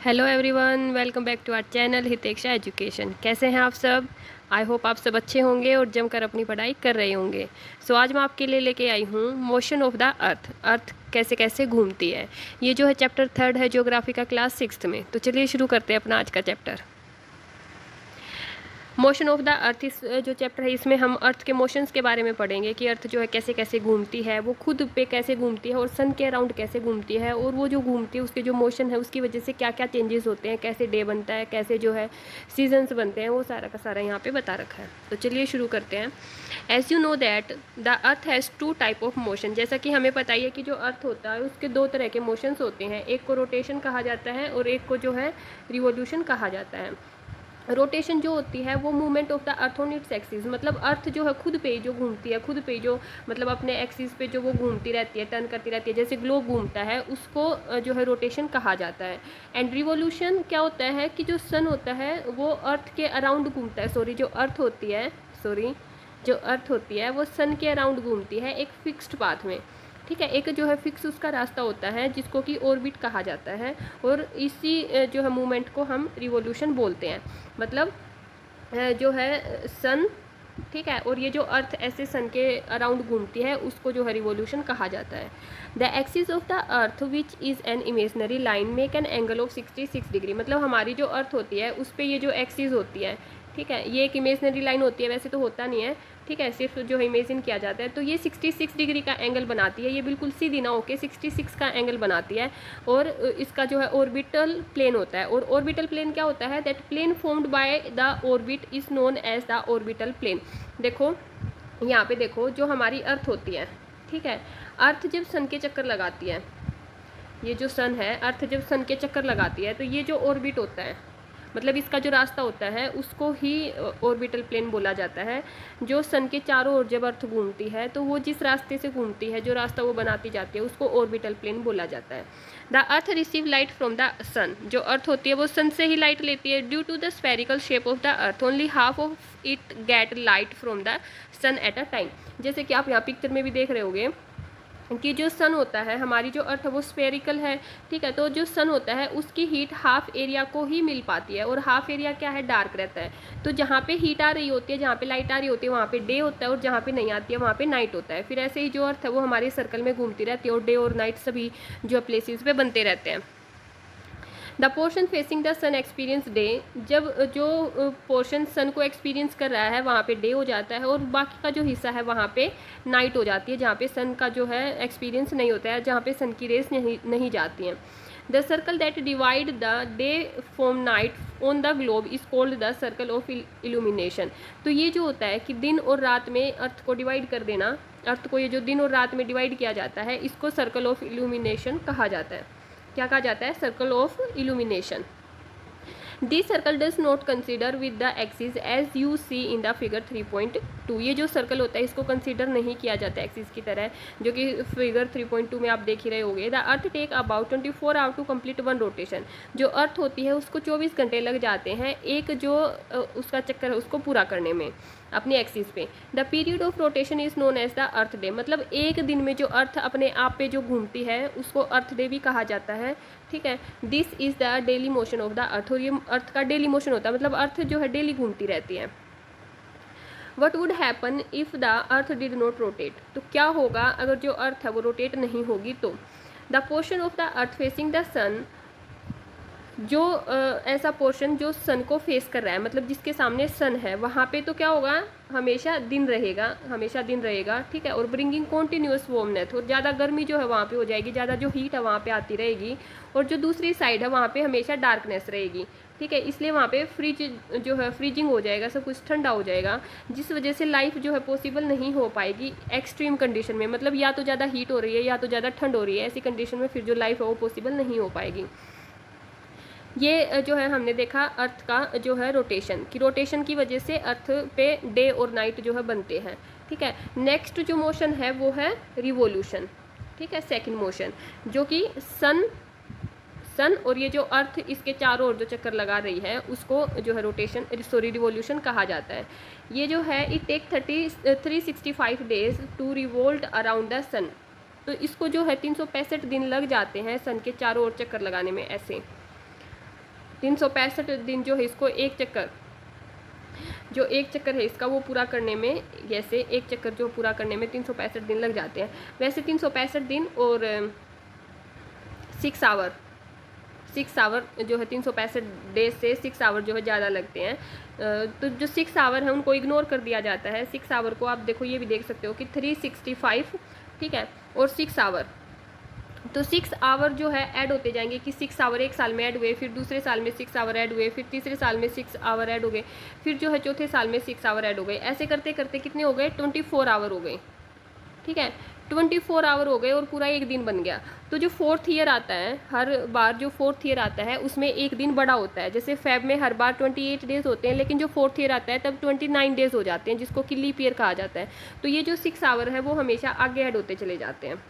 Hello everyone, welcome back to our channel Hiteksha education. कैसे हैं आप सब? आई होप आप सब अच्छे होंगे और जमकर अपनी पढ़ाई कर रहे होंगे। आज मैं आपके लिए लेके आई हूँ मोशन ऑफ द अर्थ। अर्थ कैसे कैसे घूमती है। ये जो है चैप्टर 3 है ज्योग्राफी का, क्लास 6 में। तो चलिए शुरू करते हैं अपना आज का चैप्टर। मोशन ऑफ द अर्थ, इस जो चैप्टर है इसमें हम अर्थ के मोशंस के बारे में पढ़ेंगे कि अर्थ जो है कैसे कैसे घूमती है, वो खुद पे कैसे घूमती है और सन के अराउंड कैसे घूमती है, और वो जो घूमती है उसके जो मोशन है उसकी वजह से क्या क्या चेंजेस होते हैं, कैसे डे बनता है, कैसे जो है सीजन्स बनते हैं, वो सारा का सारा यहाँ पे बता रखा है। तो चलिए शुरू करते हैं। As you know that the earth has 2 type of motion. जैसा कि हमें पता ही है कि जो अर्थ होता है उसके 2 तरह के मोशंस होते हैं। एक को रोटेशन कहा जाता है और एक को जो है रिवोल्यूशन कहा जाता है। रोटेशन जो होती है वो movement of the earth on its axis, मतलब अर्थ जो है खुद पे ही जो घूमती है, खुद पे ही जो मतलब अपने एक्सिस पे जो वो घूमती रहती है, टर्न करती रहती है, जैसे ग्लोब घूमता है, उसको जो है रोटेशन कहा जाता है। एंड रिवोल्यूशन क्या होता है कि जो सन होता है वो अर्थ के अराउंड घूमता है। जो अर्थ होती है वो सन के अराउंड घूमती है एक फिक्स्ड पाथ में। ठीक है, एक जो है फिक्स उसका रास्ता होता है जिसको कि ऑर्बिट कहा जाता है, और इसी जो है मूवमेंट को हम रिवोल्यूशन बोलते हैं। मतलब जो है सन, ठीक है, और ये जो अर्थ ऐसे सन के अराउंड घूमती है उसको जो है रिवोल्यूशन कहा जाता है। The axis of the earth which is an imaginary line make an angle of 66 degree. मतलब हमारी जो अर्थ होती है उस पर ये जो एक्सिस होती है, ठीक है, ये एक इमेजनरी लाइन होती है, वैसे तो होता नहीं है, ठीक है, सिर्फ जो है इमेजिन किया जाता है। तो ये 66 डिग्री का एंगल बनाती है, ये बिल्कुल सीधी ना होके 66 का एंगल बनाती है। और इसका जो है ऑर्बिटल प्लेन होता है, और ऑर्बिटल प्लेन क्या होता है? That plane formed by the orbit is known as the orbital plane. देखो यहाँ पे देखो, जो हमारी अर्थ होती है, ठीक है, अर्थ जब सन के चक्कर लगाती है, ये जो सन है, अर्थ जब सन के चक्कर लगाती है तो ये जो ऑर्बिट होता है, मतलब इसका जो रास्ता होता है उसको ही ऑर्बिटल प्लेन बोला जाता है। जो सन के चारों ओर जब अर्थ घूमती है तो वो जिस रास्ते से घूमती है, जो रास्ता वो बनाती जाती है, उसको ऑर्बिटल प्लेन बोला जाता है। The earth receive light from the sun. जो अर्थ होती है वो सन से ही लाइट लेती है। Due to the spherical shape of the earth only half of it get light from the sun at a time. जैसे कि आप यहाँ पिक्चर में भी देख रहे होंगे कि जो सन होता है, हमारी जो अर्थ है वो स्फेरिकल है, ठीक है, तो जो सन होता है उसकी हीट हाफ एरिया को ही मिल पाती है, और हाफ एरिया क्या है? डार्क रहता है। तो जहाँ पे हीट आ रही होती है, जहाँ पे लाइट आ रही होती है, वहाँ पे डे होता है, और जहाँ पे नहीं आती है वहाँ पे नाइट होता है। फिर ऐसे ही जो अर्थ है वो हमारे सर्कल में घूमती रहती है, और डे और नाइट सभी जो प्लेसेस पे बनते रहते हैं। The portion facing the sun experience day. जब जो पोर्शन सन को एक्सपीरियंस कर रहा है वहाँ पे डे हो जाता है, और बाकी का जो हिस्सा है वहाँ पे नाइट हो जाती है, जहाँ पे सन का जो है एक्सपीरियंस नहीं होता है, जहाँ पे सन की रेस नहीं जाती हैं। The circle that divide the day from night on the globe is called the circle of illumination. तो ये जो होता है कि दिन और रात में अर्थ को डिवाइड कर देना, अर्थ को ये जो दिन और रात में डिवाइड किया जाता है, इसको सर्कल ऑफ इल्यूमिनेशन कहा जाता है। क्या कहा जाता है? Circle of illumination. This circle does not consider with the axis as you see in the figure 3.2। ये जो सर्कल होता है इसको कंसिडर नहीं किया जाता एक्सिस की तरह, जो कि फिगर 3.2 में आप देख ही रहे होंगे। The earth take about 24 hour to complete one rotation. जो अर्थ होती है उसको 24 घंटे लग जाते हैं एक जो उसका चक्कर है उसको पूरा करने में अपनी एक्सिस पे। The period of rotation is known as the earth day. मतलब एक दिन में जो अर्थ अपने आप पे जो घूमती है उसको अर्थ डे भी कहा जाता है, ठीक है। This is the daily motion of the अर्थ, और ये अर्थ का डेली मोशन होता है, मतलब अर्थ जो है डेली घूमती रहती है। What would happen if the earth did not rotate. तो क्या होगा अगर जो अर्थ है वो रोटेट नहीं होगी? तो the portion of the earth facing the sun, जो ऐसा पोर्शन जो सन को फेस कर रहा है, मतलब जिसके सामने सन है, वहाँ पे तो क्या होगा? हमेशा दिन रहेगा, हमेशा दिन रहेगा, ठीक है, और ब्रिंगिंग कॉन्टीन्यूस वार्मनेस, और ज़्यादा गर्मी जो है वहाँ पे हो जाएगी, ज़्यादा जो हीट है वहाँ पे आती रहेगी, और जो दूसरी साइड है वहाँ पे हमेशा डार्कनेस रहेगी, ठीक है। इसलिए वहाँ पे फ्रिज जो है फ्रीजिंग हो जाएगा, सब कुछ ठंडा हो जाएगा, जिस वजह से लाइफ जो है पॉसिबल नहीं हो पाएगी एक्सट्रीम कंडीशन में। मतलब या तो ज़्यादा हीट हो रही है या तो ज़्यादा ठंड हो रही है, ऐसी कंडीशन में फिर जो लाइफ है वो पॉसिबल नहीं हो पाएगी। ये जो है हमने देखा अर्थ का जो है रोटेशन, की रोटेशन की वजह से अर्थ पे डे और नाइट जो है बनते हैं, ठीक है। नेक्स्ट जो मोशन है वो है रिवोल्यूशन, ठीक है, सेकंड मोशन, जो कि सन और ये जो अर्थ इसके चारों ओर जो चक्कर लगा रही है उसको जो है रोटेशन रिवोल्यूशन कहा जाता है। ये जो है it take 365 days to revolt around the sun. तो इसको जो है 365 दिन लग जाते हैं सन के चारों ओर चक्कर लगाने में ऐसे। 365 दिन जो है इसको एक चक्कर है इसका वो पूरा करने में, जैसे एक चक्कर जो पूरा करने में 365 दिन लग जाते हैं, वैसे 365 दिन और 6 आवर जो है 365 डेज से 6 आवर जो है ज़्यादा लगते हैं। तो जो 6 आवर है उनको इग्नोर कर दिया जाता है। 6 आवर को आप देखो ये भी देख सकते हो कि 365, ठीक है, और 6 आवर, तो 6 आवर जो है ऐड होते जाएंगे कि 6 आवर एक साल में ऐड हुए, फिर दूसरे साल में 6 आवर ऐड हुए, फिर तीसरे साल में 6 आवर ऐड हो गए, फिर जो है चौथे साल में 6 आवर ऐड हो गए। ऐसे करते करते कितने हो गए, 24 आवर हो गए, ठीक है, 24 आवर हो गए और पूरा एक दिन बन गया। तो जो 4th ईयर आता है, हर बार जो 4th ईयर आता है उसमें एक दिन बड़ा होता है। जैसे फेब में हर बार 28 डेज होते हैं, लेकिन जो 4th ईयर आता है तब 29 डेज हो जाते हैं, जिसको कि लीप ईयर कहा जाता है। तो ये जो 6 आवर है वो हमेशा आगे ऐड होते चले जाते हैं।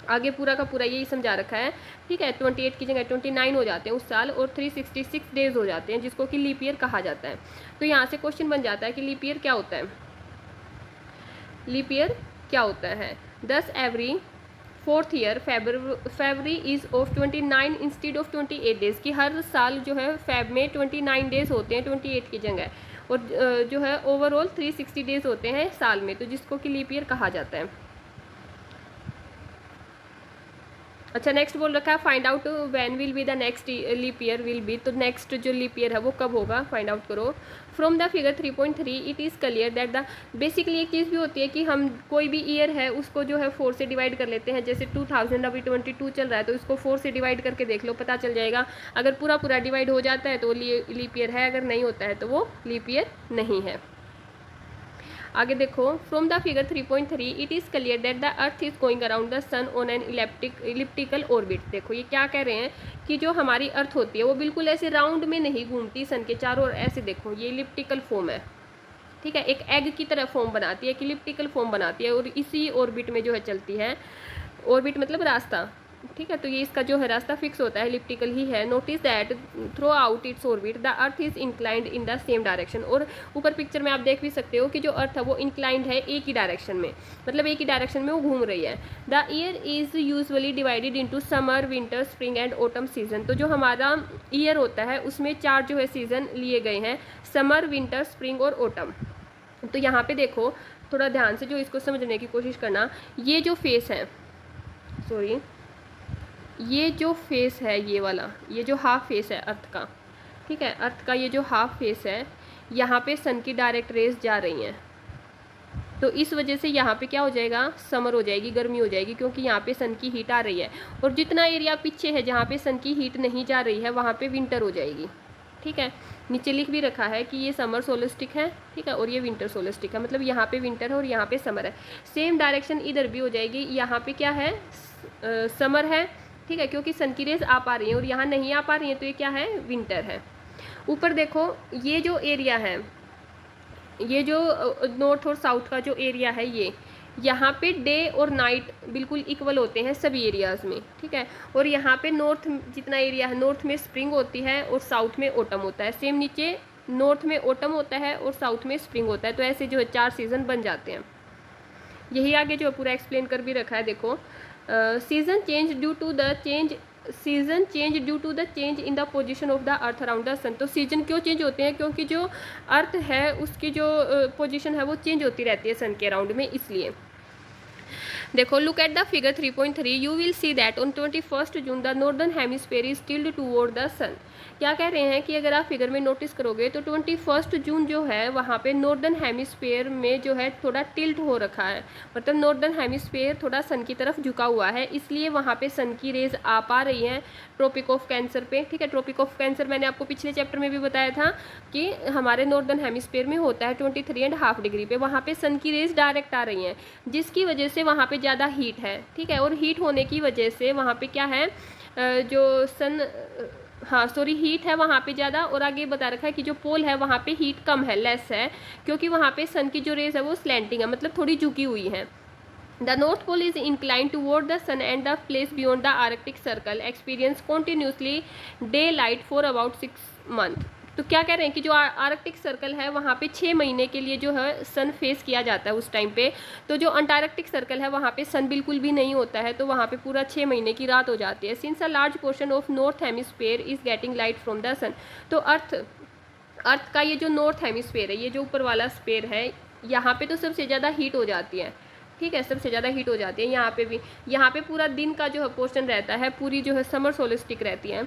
आगे पूरा का पूरा यही समझा रखा है, ठीक है। 28 की जगह 29 हो जाते हैं उस साल, और 366 डेज हो जाते हैं, जिसको कि लीप ईयर कहा जाता है। तो यहाँ से क्वेश्चन बन जाता है कि लीप ईयर क्या होता है। लीप ईयर क्या होता है, दस every 4th year February is of 29 instead of 28 days, कि हर साल जो है फेब में 29 डेज होते हैं 28 की जगह, और जो है ओवरऑल 360 डेज होते हैं साल में, तो जिसको कि लीप ईयर कहा जाता है। अच्छा, नेक्स्ट बोल रखा है find out when will be the next leap year will be, तो नेक्स्ट जो लीप ईयर है वो कब होगा, फाइंड आउट करो। From the figure 3.3 it is clear that the, basically एक चीज़ भी होती है कि हम कोई भी ईयर है उसको जो है 4 से डिवाइड कर लेते हैं। जैसे 2000 अभी 22 चल रहा है, तो इसको 4 से डिवाइड करके देख लो, पता चल जाएगा। अगर पूरा पूरा डिवाइड हो जाता है तो वो लीप ईयर है, अगर नहीं होता है तो वो लीप ईयर नहीं है। आगे देखो, from the figure 3.3 it is clear that the earth is going around the sun on an elliptical orbit. देखो ये क्या कह रहे हैं कि जो हमारी अर्थ होती है वो बिल्कुल ऐसे राउंड में नहीं घूमती सन के चारों ओर, ऐसे देखो ये इलिप्टिकल फॉर्म है, ठीक है, एक एग की तरह फॉर्म बनाती है, एक इलिप्टिकल फॉर्म बनाती है, और इसी ऑर्बिट में जो है चलती है। ऑर्बिट मतलब रास्ता, ठीक है, तो ये इसका जो है रास्ता फिक्स होता है, इलिप्टिकल ही है। Notice that through out its orbit the earth is inclined in the same direction, और ऊपर पिक्चर में आप देख भी सकते हो कि जो अर्थ है वो इंक्लाइंड है एक ही डायरेक्शन में, मतलब एक ही डायरेक्शन में वो घूम रही है। The year is usually divided into summer, winter, spring and autumn season. तो जो हमारा ईयर होता है उसमें 4 जो है सीजन लिए गए हैं, समर, विंटर, स्प्रिंग और ऑटम। तो यहाँ पे देखो थोड़ा ध्यान से जो इसको समझने की कोशिश करना, ये जो फेस है, सॉरी, ये जो फेस है ये वाला, ये जो हाफ फेस है अर्थ का, ठीक है, अर्थ का ये जो हाफ फेस है, यहाँ पे सन की डायरेक्ट रेज जा रही हैं, तो इस वजह से यहाँ पे क्या हो जाएगा, समर हो जाएगी, गर्मी हो जाएगी, क्योंकि यहाँ पे सन की हीट आ रही है। और जितना एरिया पीछे है जहाँ पे सन की हीट नहीं जा रही है वहाँ पे विंटर हो जाएगी, ठीक है। नीचे लिख भी रखा है कि ये समर सोलस्टिक है, ठीक है, और ये विंटर सोलस्टिक है, मतलब यहाँ पे विंटर है और यहाँ पे समर है। सेम डायरेक्शन इधर भी हो जाएगी, यहाँ पे क्या है, समर है, ठीक है, क्योंकि सन की रेज आ पा रही है, और यहाँ नहीं आ पा रही है, तो ये क्या है, विंटर है। ऊपर देखो ये जो एरिया है, ये जो नॉर्थ और साउथ का जो एरिया है, ये यहाँ पे डे और नाइट बिल्कुल इक्वल होते हैं सभी एरियाज़ में, ठीक है। और यहाँ पे नॉर्थ जितना एरिया है, नॉर्थ में स्प्रिंग होती है और साउथ में ऑटम होता है। सेम नीचे नॉर्थ में ऑटम होता है और साउथ में स्प्रिंग होता है, तो ऐसे जो है 4 सीज़न बन जाते हैं। यही आगे जो पूरा एक्सप्लेन कर भी रखा है। देखो, season change due to the change in the position of the earth around the sun. तो सीजन क्यों चेंज होते हैं, क्योंकि जो अर्थ है उसकी जो पोजीशन है वो चेंज होती रहती है सन के अराउंड में, इसलिए। देखो, look at the figure 3.3, you will see that on 21 June the northern hemisphere is tilted toward the sun. क्या कह रहे हैं कि अगर आप फिगर में नोटिस करोगे तो 21 जून जो है वहाँ पे नॉर्दर्न हेमिस्फीयर में जो है थोड़ा टिल्ट हो रखा है, मतलब नॉर्दर्न हेमिस्फीयर थोड़ा सन की तरफ झुका हुआ है, इसलिए वहाँ पे सन की रेज आ पा रही हैं ट्रॉपिक ऑफ कैंसर पे, ठीक है। ट्रॉपिक ऑफ कैंसर मैंने आपको पिछले चैप्टर में भी बताया था कि हमारे नॉर्दर्न हेमिस्फीयर में होता है 23.5 डिग्री पे, वहाँ पे सन की रेज डायरेक्ट आ रही हैं, जिसकी वजह से वहाँ पे ज़्यादा हीट है, ठीक है। और हीट होने की वजह से वहाँ पे क्या है, जो सन, हाँ सॉरी, हीट है वहाँ पे ज़्यादा, और आगे बता रखा है कि जो पोल है वहाँ पे हीट कम है, लेस है, क्योंकि वहाँ पे सन की जो रेज है वो स्लैंटिंग है, मतलब थोड़ी झुकी हुई है। The north pole is inclined toward the sun and the place beyond the Arctic Circle experience continuously daylight for about 6 month. तो क्या कह रहे हैं कि जो आर्कटिक सर्कल है वहाँ पे 6 महीने के लिए जो है सन फेस किया जाता है उस टाइम पे। तो जो अंटार्कटिक सर्कल है वहाँ पे सन बिल्कुल भी नहीं होता है, तो वहाँ पे पूरा 6 महीने की रात हो जाती है। Since a large portion of north hemisphere is getting light from the sun. तो अर्थ का ये जो नॉर्थ हेमिस्फीयर है, ये जो ऊपर वाला स्फीयर है, यहाँ पे तो सबसे ज़्यादा हीट हो जाती है, ठीक है, सबसे ज़्यादा हीट हो जाती है। यहाँ पे भी, यहाँ पे पूरा दिन का जो है पोर्शन रहता है, पूरी जो है समर सोलिस्टिक रहती है।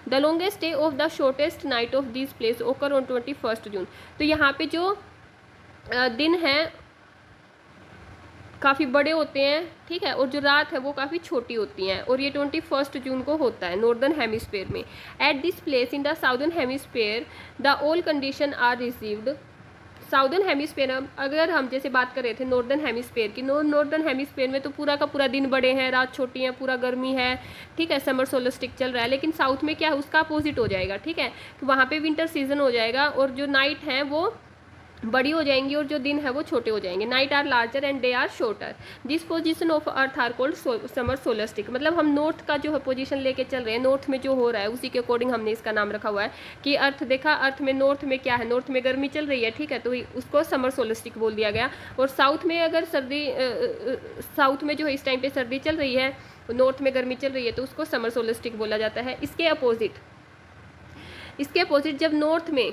The longest day of the shortest night of this place ओकर ऑन 21 जून। तो यहाँ पे जो दिन है काफ़ी बड़े होते हैं, ठीक है, और जो रात है वो काफ़ी छोटी होती हैं, और ये 21 जून को होता है नॉर्दर्न हेमिस्फीयर में। At this place in the southern hemisphere the all condition are received. Southern hemisphere, अगर हम जैसे बात कर रहे थे नॉर्दर्न हेमिस्फीयर की, नॉर्दर्न हेमिस्फीयर में तो पूरा का पूरा दिन बड़े हैं, रात छोटी है, पूरा गर्मी है, ठीक है, समर सोलिस्टिक चल रहा है। लेकिन साउथ में क्या है, उसका अपोजिट हो जाएगा, ठीक है, तो वहाँ पे विंटर सीजन हो जाएगा और जो नाइट है वो बड़ी हो जाएंगी और जो दिन है वो छोटे हो जाएंगे। Night are larger and day are shorter. This position of earth are called summer solstice. मतलब हम नॉर्थ का जो है पोजीशन लेके चल रहे हैं, नॉर्थ में जो हो रहा है उसी के अकॉर्डिंग हमने इसका नाम रखा हुआ है कि अर्थ देखा, अर्थ में नॉर्थ में क्या है, नॉर्थ में गर्मी चल रही है, ठीक है, तो उसको समर सोलस्टिक बोल दिया गया। और साउथ में अगर सर्दी, साउथ में जो है इस टाइम पे सर्दी चल रही है, नॉर्थ में गर्मी चल रही है, तो उसको समर सोलस्टिक बोला जाता है। इसके अपोजिट जब नॉर्थ में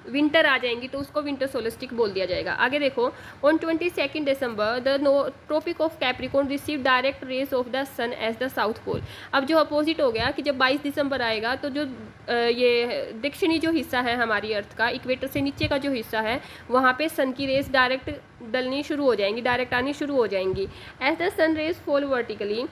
विंटर आ जाएंगी तो उसको विंटर सोलिस्टिक बोल दिया जाएगा। आगे देखो, on 22 December the Tropic of Capricorn receive direct rays of the sun as the south pole. अब जो अपोजिट हो गया कि जब 22 दिसंबर आएगा तो जो ये दक्षिणी जो हिस्सा है हमारी अर्थ का, इक्वेटर से नीचे का जो हिस्सा है, वहाँ पे सन की रेज डायरेक्ट डलनी शुरू हो जाएंगी, डायरेक्ट आनी शुरू हो जाएंगी। As the sun rays fall vertically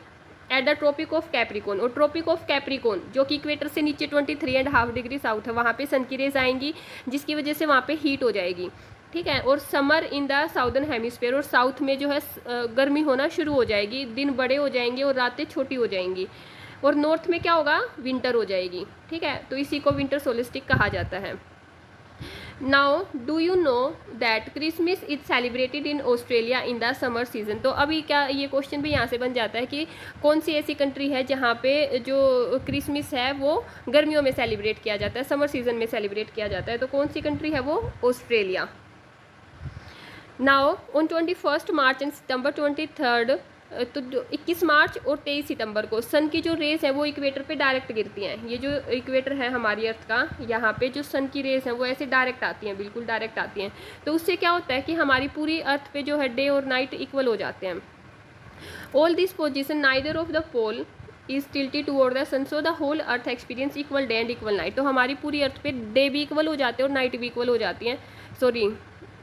at the Tropic of Capricorn. और ट्रॉपिक ऑफ कैप्रिकॉर्न जो कि इक्वेटर से नीचे 23.5 डिग्री साउथ है, वहाँ पे सन की रेज आएंगी, जिसकी वजह से वहाँ पे हीट हो जाएगी, ठीक है। और summer in the southern hemisphere, और साउथ में जो है गर्मी होना शुरू हो जाएगी, दिन बड़े हो जाएंगे और रातें छोटी हो जाएंगी। और नॉर्थ में क्या होगा, विंटर हो जाएगी, ठीक है, तो इसी को विंटर सोलिस्टिक कहा जाता है। Now do you know that Christmas is celebrated in Australia in the summer season. तो अभी क्या ये क्वेश्चन भी यहाँ से बन जाता है कि कौन सी ऐसी कंट्री है जहाँ पे जो क्रिसमस है वो गर्मियों में सेलिब्रेट किया जाता है, समर सीजन में सेलिब्रेट किया जाता है, तो कौन सी कंट्री है वो, Australia. Now on 21 March and September 23 तो 21 मार्च और 23 सितंबर को सन की जो रेस है वो इक्वेटर पे डायरेक्ट गिरती हैं। ये जो इक्वेटर है हमारी अर्थ का, यहाँ पे जो सन की रेस है वो ऐसे डायरेक्ट आती हैं, बिल्कुल डायरेक्ट आती हैं। तो उससे क्या होता है कि हमारी पूरी अर्थ पे जो है डे और नाइट इक्वल हो जाते हैं। All this position neither of the pole is tilted toward the sun, so the whole earth experience equal day and equal night. तो हमारी पूरी अर्थ पे डे भी इक्वल हो जाते हैं और नाइट भी इक्वल हो जाती हैं, सॉरी,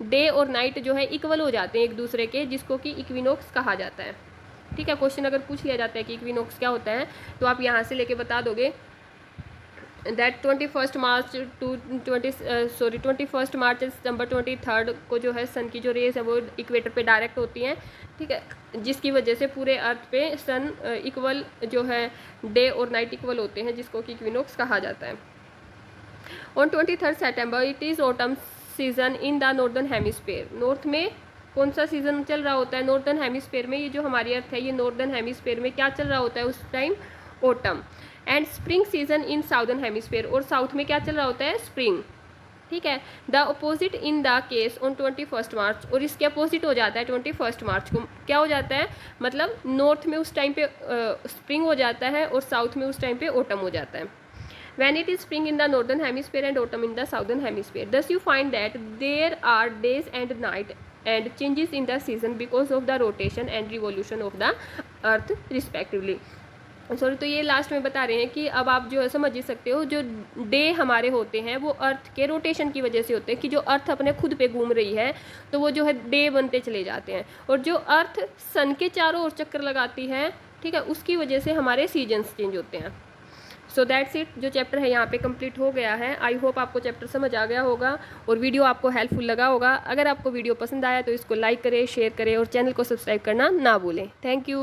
डे और नाइट जो है इक्वल हो जाते हैं एक दूसरे के, जिसको कि इक्विनोक्स कहा जाता है, ठीक है। क्वेश्चन अगर पूछ लिया जाता है कि इक्विनोक्स क्या होता है तो आप यहाँ से लेके बता दोगे दैट 21 मार्च टू 21 मार्च से सितंबर 23 को जो है सन की जो रेस है वो इक्वेटर पे डायरेक्ट होती हैं, ठीक है, जिसकी वजह से पूरे अर्थ पे सन इक्वल जो है डे और नाइट इक्वल होते हैं, जिसको कि इक्विनोक्स कहा जाता है। On 23 September it is autumn season in the northern hemisphere. North में कौन सा सीजन चल रहा होता है, नॉर्दर्न हेमिस्फीयर में। ये जो हमारी अर्थ है ये नॉर्दर्न हेमिस्फीयर में क्या चल रहा होता है उस time, autumn. And spring season in southern hemisphere, और साउथ में क्या चल रहा होता है, स्प्रिंग, ठीक है। The opposite in the case on 21 मार्च, और इसके अपोजिट हो जाता है 21 मार्च को, क्या हो जाता है, मतलब नॉर्थ में उस टाइम पे स्प्रिंग हो जाता है और साउथ में उस टाइम पे ऑटम हो जाता है। When it is spring in the northern hemisphere and autumn in the southern hemisphere, thus you find that there are days and night and changes in the season because of the rotation and revolution of the earth respectively. Sorry, तो ये last में बता रहे हैं कि अब आप जो है समझ ही सकते हो, जो डे हमारे होते हैं वो अर्थ के रोटेशन की वजह से होते हैं, कि जो अर्थ अपने खुद पे घूम रही है तो वो जो है डे बनते चले जाते हैं, और जो अर्थ सन के चारों ओर चक्कर लगाती है, ठीक है, उसकी वजह से हमारे सीजन्स चेंज होते हैं। सो दैट्स इट, जो चैप्टर है यहाँ पे कंप्लीट हो गया है। आई होप आपको चैप्टर समझ आ गया होगा और वीडियो आपको हेल्पफुल लगा होगा। अगर आपको वीडियो पसंद आया तो इसको लाइक करें, शेयर करें और चैनल को सब्सक्राइब करना ना भूलें। Thank you.